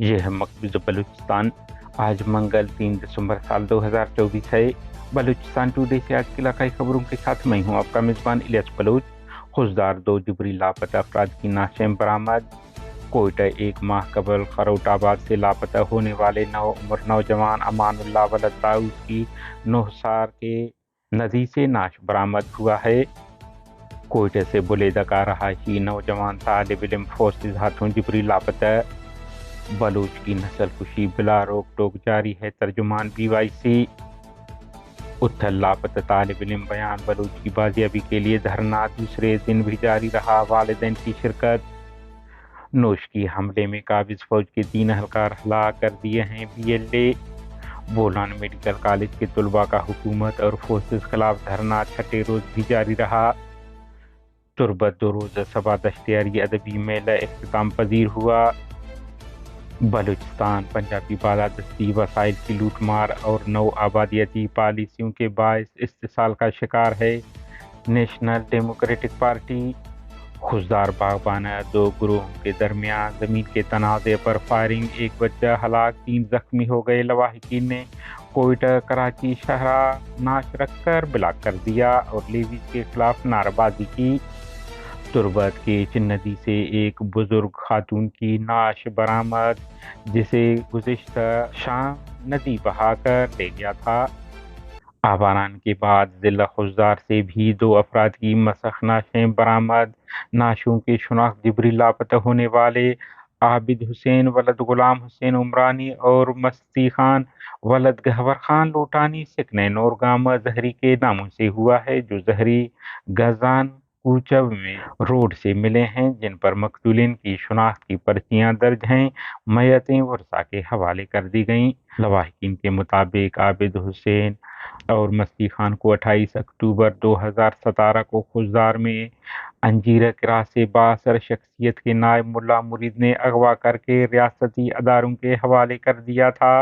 ये है मकबूज़ बलूचिस्तान। आज मंगल 3 दिसंबर साल 2024 है। बलूचिस्तान टुडे से आज की इलाकाई खबरों के साथ मैं हूँ आपका मेज़बान इलियास बलूच। खुशदार 2 जबरी लापता अफराद की नाशें बरामद। कोयटा 1 माह कबल खरोटाबाद से लापता होने वाले नौउम्र नौजवान अमानुल्लाह वलद दाऊद की नौसार के नदी से नाश बरामद हुआ है। कोयटा से बुलेदा का रहायशी नौजवान तालिब इल्म फोर्सेज हाथों जबरी लापता। बलूच की नस्ल कुशी बिला रोक टोक जारी है। तर्जुमान BYC। उत्थल लापता तालिब इल्म बयान बलूच की बाजियाबी के लिए धरना दूसरे दिन भी जारी रहा। वालिदैन की शिरकत। नोशकी हमले में काबिज फौज के 3 अहलकार हलाक कर दिए हैं। BLA। बोलान मेडिकल कॉलेज के तलबा का हुकूमत और फोर्सेज खिलाफ धरना छठे रोज भी जारी रहा। तुरबत 2 रोज़ा सबा दश्तियारी अदबी मेला इख्तिताम पजीर हुआ। बलूचिस्तान पंजाबी बालादस्ती वसाइल की लूटमार और नौ आबादियती पॉलिसियों के बायस इस्तिसाल का शिकार है। National democratic party. Khuzdar Baghbana 2 ग्रोहों के दरमियान ज़मीन के तनाज़े पर फायरिंग, 1 बच्चा हलाक 3 जख्मी हो गए। लवाहिकीन ने कोयटा कराची शहरा नाश रखकर ब्लॉक कर दिया और लेवीज के खिलाफ नारेबाजी की। तुरबत के चिन्नदी से एक बुजुर्ग खातून की नाश बरामद, जिसे गुज़िश्ता शाम नदी बहाकर ले गया था। आवारान के बाद जिला खुशदार से भी 2 अफराद की मसख नाशें बरामद। नाशों की शुनाख्त जबरी लापता होने वाले आबिद हुसैन वलद गुलाम हुसैन उमरानी और मस्ती खान वलद गहवर खान लोटानी सिकने नौरगामा जहरी के नामों से हुआ है, जो जहरी गजान कूचब में रोड से मिले हैं, जिन पर मकतूलिन की शुनाख्त की पर्चियां दर्ज हैं। मैयतें वर्षा के हवाले कर दी गईं। लवाहिकीन के मुताबिक आबिद हुसैन और मस्ती खान को 28 अक्टूबर 2017 को खुशदार में अंजीरा किरा से बासर शख्सियत के नायब मुल्ला मुरीद ने अगवा करके रियासती अदारों के हवाले कर दिया था।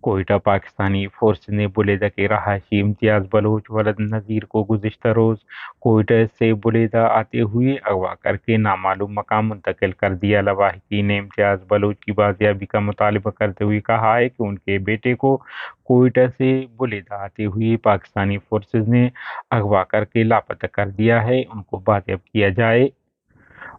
कोयटा पाकिस्तानी फोर्स ने बुलेदा के रहायशी इम्तियाज बलोच वलद नज़ीर को गुज़िश्ता रोज़ कोयटा से बुलेदा आते हुए अगवा करके नामालूम मकाम मुंतकिल कर दिया। लवाहिकीन ने इम्तियाज बलोच की बाजियाबी का मुतालबा करते हुए कहा है कि उनके बेटे को कोयटा से बुलेदा आते हुए पाकिस्तानी फोर्सेज ने अगवा करके लापता कर दिया है, उनको बाजियाब किया जाए।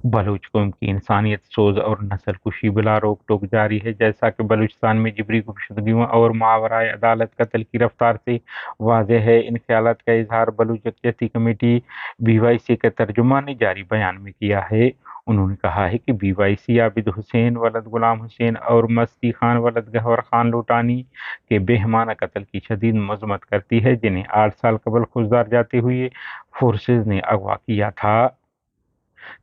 बलूच कौम की इंसानियत सोज और नस्ल कुशी बिला रोक टोक जारी है। जैसा कि बलूचिस्तान में जबरी गुमशुदगियों और मावराए अदालत कत्ल की रफ्तार से वाज़ेह है। इन ख्यालात का इजहार बलूच यकजहती कमेटी BYC के तर्जुमान ने जारी बयान में किया है। उन्होंने कहा है कि BYC आबिद हुसैन वलद गुलाम हुसैन और मस्ती खान वलद गहवर खान लोटानी के बेहमाना कत्ल की शदीद मजम्मत करती है, जिन्हें 8 साल कबल खुशदार जाते हुए फोर्सेज ने अगवा किया था।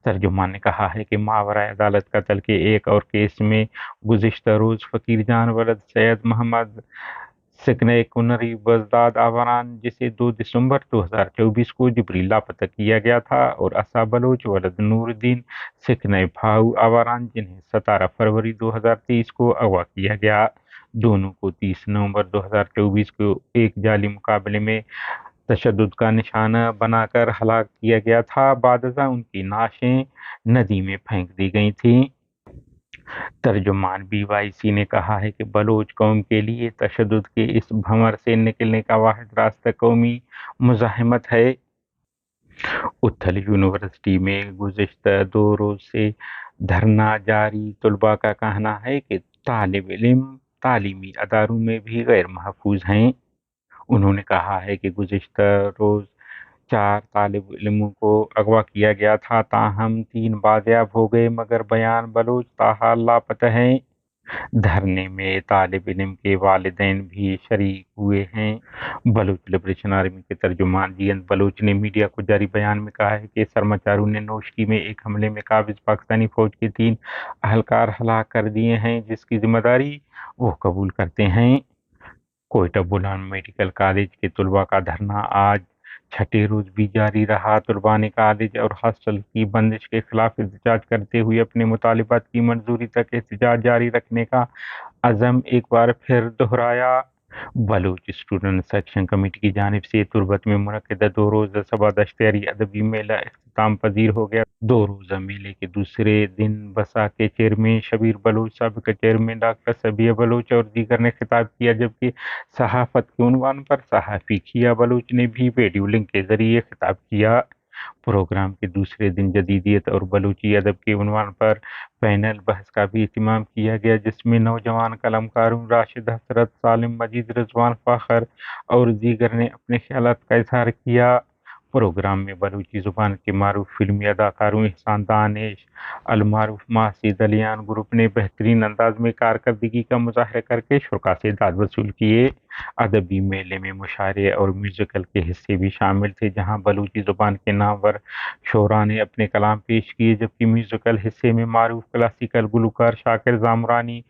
तर्जुमान ने कहा है कि मावरा अदालत कत्ल के एक और केस में गुज़िश्ता रोज़ फ़कीर जान वलद सैयद मोहम्मद सिकने कुनरी बजदाद आवारान, जिसे 2 दिसंबर 2024 को जबरी लापता किया गया था, और असा बलोच वलद नूरुद्दीन सिकने भाऊ आवारान, जिन्हें 17 फरवरी 2023 को अगवा किया गया। दोनों को 30 नवंबर 2024 को एक जाली मुकाबले में तशद्दुद का निशाना बनाकर हलाक किया गया था। बादशाह उनकी नाशें नदी में फेंक दी गई थीं। तर्जुमान BYC ने कहा है कि बलोच कौम के लिए तशद्दुद के इस भंवर से निकलने का वाहिद रास्ता कौमी मुज़ाहमत है। उत्थल यूनिवर्सिटी में गुज़िश्ता 2 रोज से धरना जारी। तलबा का कहना है कि तालिब इल्म तालीमी अदारों में भी गैर महफूज हैं। उन्होंने कहा है कि गुज़िश्ता रोज़ 4 तालिब इल्मों को अगवा किया गया था, ताहम 3 बाजियाब हो गए, मगर बयान बलोच ताहाल लापता हैं। धरने में तालिब इल्म के वालिदैन भी शरीक हुए हैं। बलूच लिबरेशन आर्मी के तर्जुमान GN बलूच ने मीडिया को जारी बयान में कहा है कि सरमाचारों ने नोशकी में एक हमले में काबिज पाकिस्तानी फौज के 3 अहलकार हलाक कर दिए हैं, जिसकी जिम्मेदारी वो कबूल करते हैं। कोयटा बुलान मेडिकल कॉलेज के तलबा का धरना आज छठे रोज भी जारी रहा। तलबा ने कॉलेज और हॉस्टल की बंदिश के खिलाफ एहतजाज करते हुए अपने मुतालिबात की मंजूरी तक एहतजाज जारी रखने का अज़म एक बार फिर दोहराया। بلوچ اسٹوڈنٹ سیکشن کمیٹی کی جانب سے تربت میں منعقدہ 2 روزہ سبا دشتیاری ادبی میلہ اختتام پذیر ہو گیا۔ 2 روزہ میلے کے دوسرے دن بسا کے چیئرمین شبیر بلوچ، سابقہ چیئرمین ڈاکٹر سبیہ بلوچ اور دیگر نے خطاب کیا، جبکہ صحافت کے عنوان پر صحافی کھیا بلوچ نے بھی ویڈیو لنک کے ذریعے خطاب کیا۔ پروگرام کے دوسرے دن جدیدیت اور بلوچی ادب کے عنوان پر پینل بحث کا بھی اہتمام کیا گیا، جس میں نوجوان قلمکاروں راشد حسرت، سالم مجید، رضوان فاخر اور دیگر نے اپنے خیالات کا اظہار کیا۔ پروگرام میں بلوچی زبان کے معروف فلمی اداکاروں احسان دانش، المعروف ماسی دلیان گروپ نے بہترین انداز میں کارکردگی کا مظاہرہ کر کے شرکاء سے داد وصول کیے۔ ادبی میلے میں مشاعرے اور میوزیکل کے حصے بھی شامل تھے، جہاں بلوچی زبان کے نامور شعراء نے اپنے کلام پیش کیے، جبکہ میوزیکل حصے میں معروف کلاسیکل گلوکار شاکر زامرانی،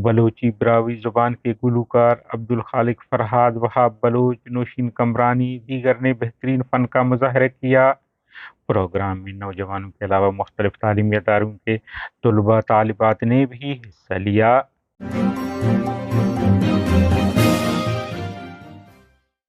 بلوچی براوی زبان کے گلوکار عبدالخالق فرہاد، وہاب بلوچ، نوشین کمرانی دیگر نے بہترین فن کا مظاہرہ کیا۔ پروگرام میں نوجوانوں کے علاوہ مختلف تعلیمی اداروں کے طلباء طالبات نے بھی حصہ لیا۔